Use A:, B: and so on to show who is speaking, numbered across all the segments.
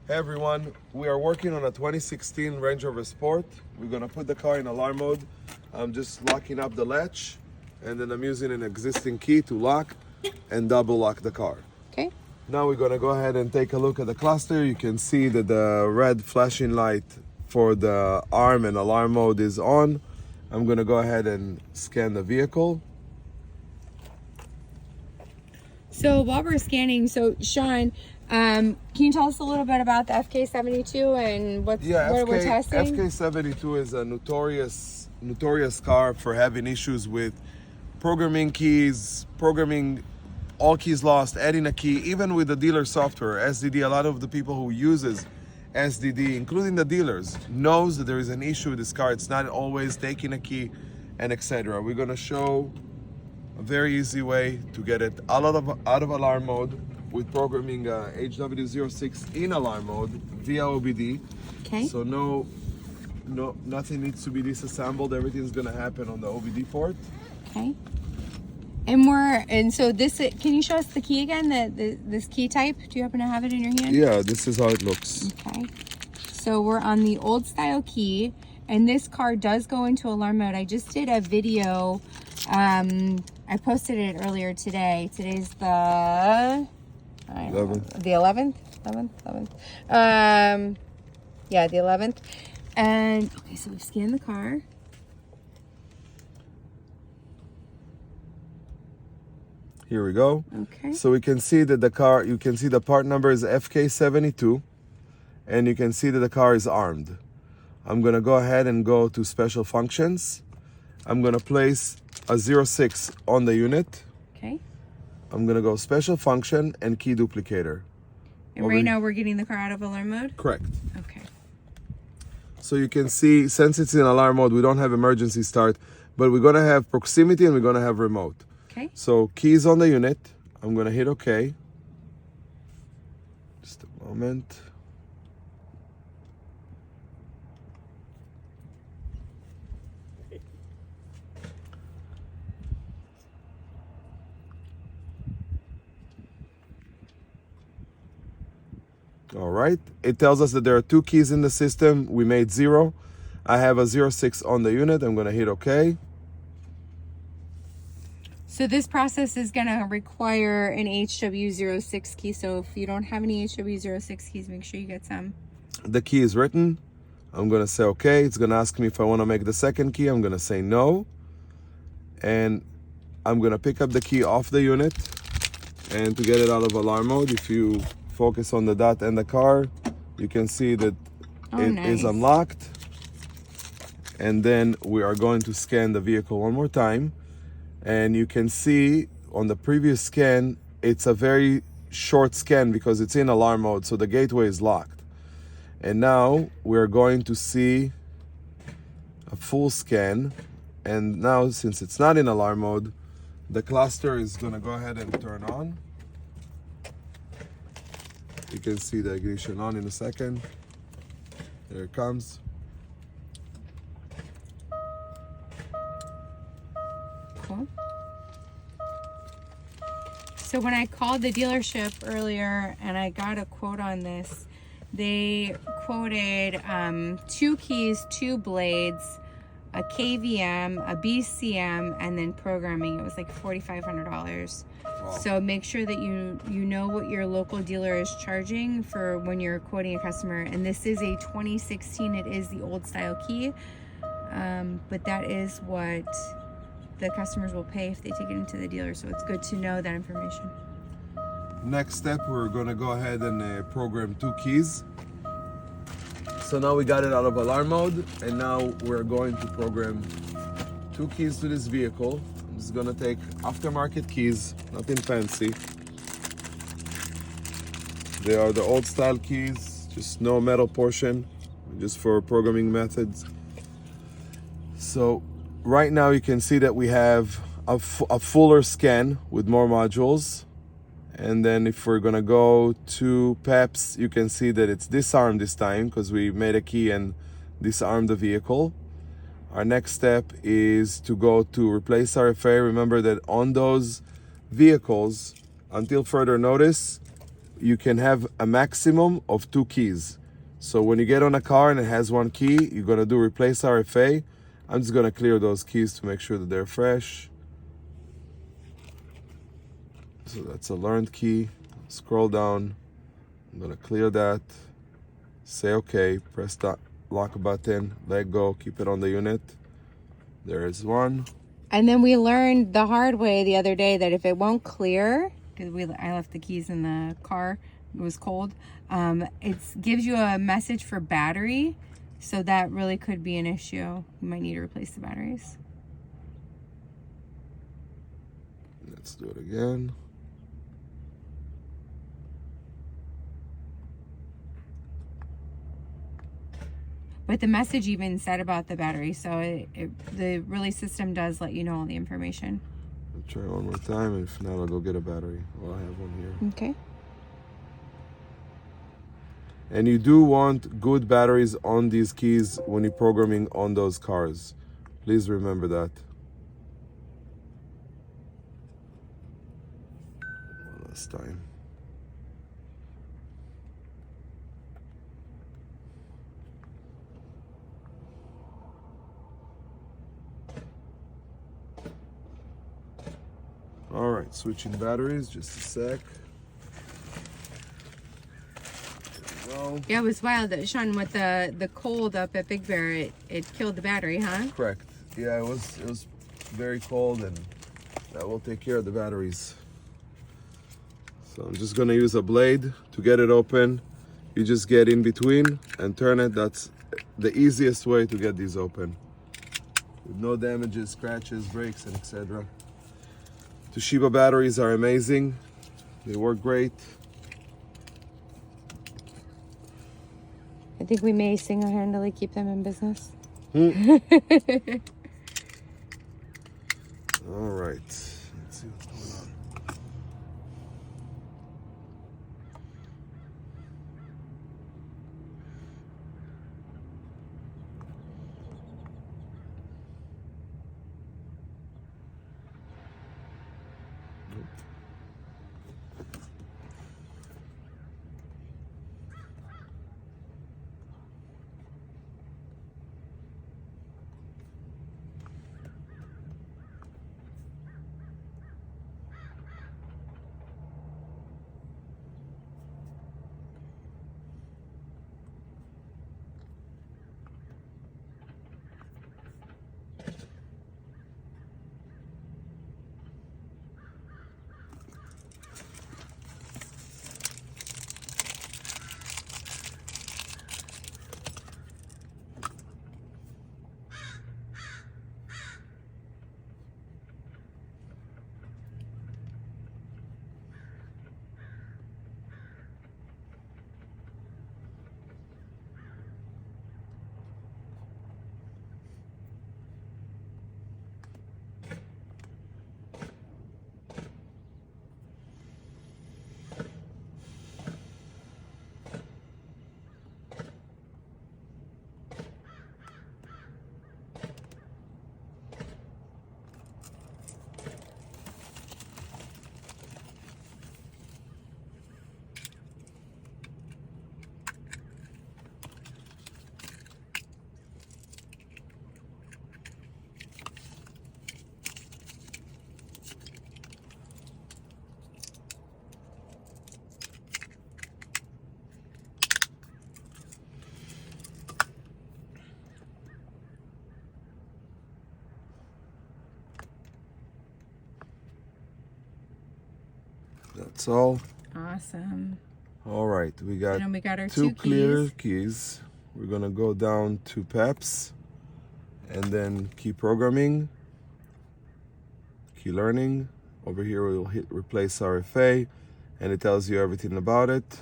A: Hey everyone, we are working on a 2016 Range Rover Sport. We're gonna put the car in alarm mode. I'm just locking up the latch, and then I'm using an existing key to lock and double lock the car.
B: Okay.
A: Now we're gonna go ahead and take a look at the cluster. You can see that the red flashing light for the arm and alarm mode is on. I'm gonna go ahead and scan the vehicle.
B: So while we're scanning, Sean, can you tell us a little bit about the FK72 and what we're testing?
A: FK72 is a notorious car for having issues with programming keys, programming all keys lost, adding a key, even with the dealer software, SDD. A lot of the people who uses SDD, including the dealers, knows that there is an issue with this car. It's not always taking a key and etc. We're gonna show a very easy way to get it out of alarm mode with programming HW06 in alarm mode via OBD.
B: Okay.
A: So nothing needs to be disassembled. Everything's gonna happen on the OBD port.
B: Okay. And so this, can you show us the key again? This key type? Do you happen to have it in your hand?
A: Yeah, this is how it looks.
B: Okay. So we're on the old style key, and this car does go into alarm mode. I just did a video. I posted it earlier today. Today's the 11th. Yeah, the 11th. And okay, so we've scanned the car.
A: Here we go.
B: Okay.
A: So we can see that the car, you can see the part number is FK72, and you can see that the car is armed. I'm gonna go ahead and go to special functions. I'm gonna place a 06 on the unit.
B: Okay.
A: I'm gonna go special function and key duplicator.
B: And right now we're getting the car out of alarm mode?
A: Correct.
B: Okay.
A: So you can see, since it's in alarm mode, we don't have emergency start, but we're gonna have proximity and we're gonna have remote.
B: Okay.
A: So keys on the unit. I'm gonna hit OK. Just a moment. All right, it tells us that there are 2 keys in the system. We made 0. I have a 06 on the unit. I'm gonna hit OK.
B: So this process is gonna require an HW06 key. So if you don't have any HW06 keys, make sure you get some.
A: The key is written. I'm gonna say OK. It's gonna ask me if I wanna make the second key. I'm gonna say no. And I'm gonna pick up the key off the unit. And to get it out of alarm mode, if you focus on the dot and the car, you can see that it is unlocked. And then we are going to scan the vehicle one more time. And you can see on the previous scan, it's a very short scan because it's in alarm mode, so the gateway is locked. And now we're going to see a full scan. And now, since it's not in alarm mode, the cluster is gonna go ahead and turn on. You can see the ignition on in a second. There it comes.
B: Cool. So when I called the dealership earlier and I got a quote on this, they quoted 2 keys, 2 blades, a KVM, a BCM, and then programming. It was like $4,500. Wow. So make sure that you know what your local dealer is charging for when you're quoting a customer. And this is a 2016. It is the old style key, but that is what the customers will pay if they take it into the dealer. So it's good to know that information.
A: Next step, we're gonna go ahead and program 2 keys. So now we got it out of alarm mode, and now we're going to program 2 keys to this vehicle. I'm just gonna take aftermarket keys, nothing fancy. They are the old style keys, just no metal portion, just for programming methods. So right now you can see that we have a fuller scan with more modules. And then if we're gonna go to PEPs, you can see that it's disarmed this time because we made a key and disarmed the vehicle. Our next step is to go to replace RFA. Remember that on those vehicles, until further notice, you can have a maximum of 2 keys. So when you get on a car and it has 1 key, you're gonna do replace RFA. I'm just gonna clear those keys to make sure that they're fresh. So that's a learned key. Scroll down. I'm gonna clear that. Say okay. Press that lock button. Let go. Keep it on the unit. There is 1.
B: And then we learned the hard way the other day that if it won't clear, because I left the keys in the car, it was cold. It gives you a message for battery, so that really could be an issue. You might need to replace the batteries.
A: Let's do it again.
B: But the message even said about the battery, so the relay system does let you know all the information.
A: I'll try one more time, and if not, I'll go get a battery. Well, I have one here.
B: Okay.
A: And you do want good batteries on these keys when you're programming on those cars. Please remember that. One last time. All right, switching batteries, just a sec. There
B: Yeah, it was wild that Sean, with the cold up at Big Bear, it killed the battery, huh?
A: Correct. Yeah, it was very cold, and that will take care of the batteries. So I'm just gonna use a blade to get it open. You just get in between and turn it. That's the easiest way to get these open, with no damages, scratches, breaks, and etc. Toshiba batteries are amazing. They work great.
B: I think we may single-handedly keep them in business.
A: All right. Let's see what's going on. That's all.
B: Awesome.
A: All right, we got,
B: And then we got our
A: two
B: two
A: clear
B: keys.
A: keys. We're gonna go down to PEPs and then key programming, key learning. Over here we'll hit replace RFA and it tells you everything about it.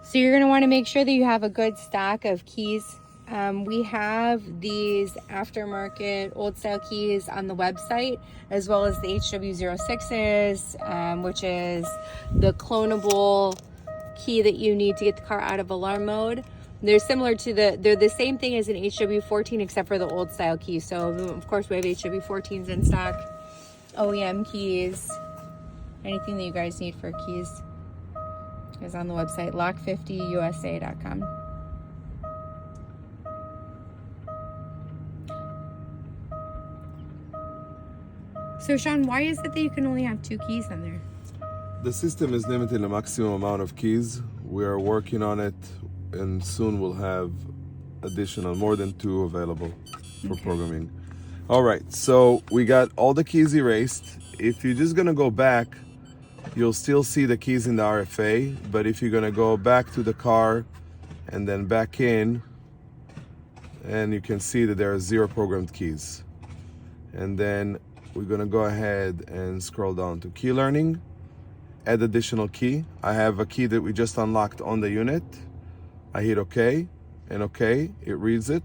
B: So you're going to want to make sure that you have a good stack of keys We have these aftermarket old style keys on the website, as well as the HW06s, which is the clonable key that you need to get the car out of alarm mode. They're similar to they're the same thing as an HW14 except for the old style key. So of course we have HW14s in stock, OEM keys, anything that you guys need for keys is on the website, lock50usa.com. So Sean, why is it that you can only have 2 keys on there?
A: The system is limited the maximum amount of keys. We are working on it, and soon we'll have additional, more than 2 available for programming. All right, so we got all the keys erased. If you're just gonna go back, you'll still see the keys in the RFA, but if you're gonna go back to the car and then back in, and you can see that there are 0 programmed keys. And then we're gonna go ahead and scroll down to key learning, add additional key. I have a key that we just unlocked on the unit. I hit OK, and OK, it reads it.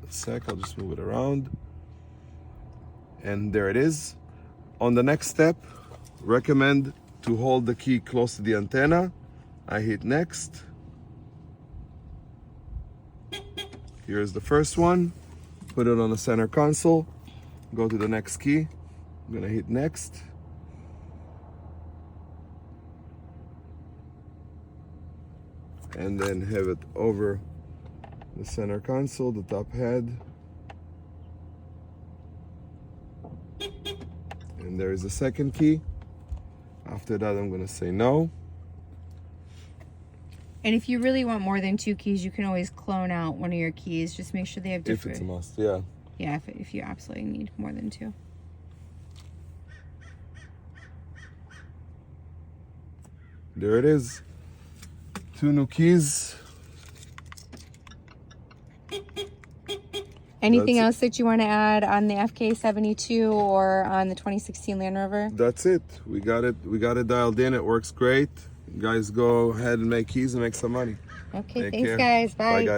A: A sec, I'll just move it around. And there it is. On the next step, recommend to hold the key close to the antenna. I hit next. Here's the first one. Put it on the center console. Go to the next key. I'm gonna hit next. And then have it over the center console, the top head. And there is the second key. After that, I'm gonna say no.
B: And if you really want more than 2 keys, you can always clone out one of your keys. Just make sure they have different.
A: If it's a must, yeah.
B: Yeah, if you absolutely need more than 2.
A: There it is. 2 new keys.
B: Anything else that you want to add on the FK72 or on the 2016 Land Rover?
A: That's it. We got it dialed in. It works great. You guys go ahead and make keys and make some money.
B: Okay,
A: Take
B: thanks
A: care.
B: guys. Bye.
A: Bye guys.